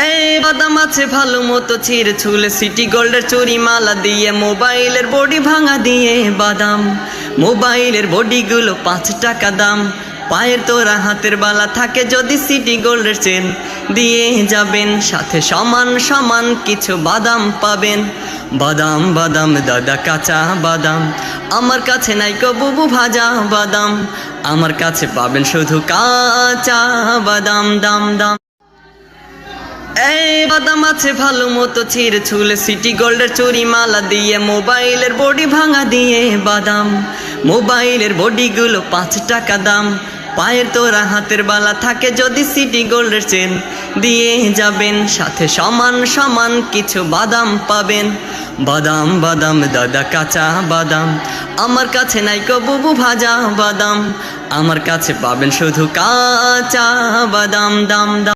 এই বাদাম আছে ভালো মতো ছিঁড়ে ছুলে সিটি গোল্ডের চুরি মালা দিয়ে মোবাইলের বডি ভাঙা দিয়ে বাদাম মোবাইলের বডিগুলো 5 টাকা দাম। পায়ের তোরা হাতের বালা থাকে যদি সিটি গোল্ডের চেন দিয়ে যাবেন, সাথে সমান সমান কিছু বাদাম পাবেন। বাদাম বাদাম দাদা কাঁচা বাদাম, আমার কাছে নাই কো বুবু ভাজা বাদাম, আমার কাছে পাবেন শুধু কাঁচা বাদাম দাম দাম। এই বাদাম আছে ভালো মতো ছিঁড়ে ছুলে সিটি গোল্ডের চুরি মালা দিয়ে মোবাইলের বডি ভাঙা দিয়ে বাদাম মোবাইলের বডিগুলো 5 টাকা দাম। পায়ের তোরা হাতের বালা থাকে যদি সিটি গোল্ডের চেন দিয়ে যাবেন, সাথে সমান সমান কিছু বাদাম পাবেন। বাদাম বাদাম দাদা কাঁচা বাদাম, আমার কাছে নাই কো বুবু ভাজা বাদাম, আমার কাছে পাবেন শুধু কাঁচা বাদাম দাম দাম।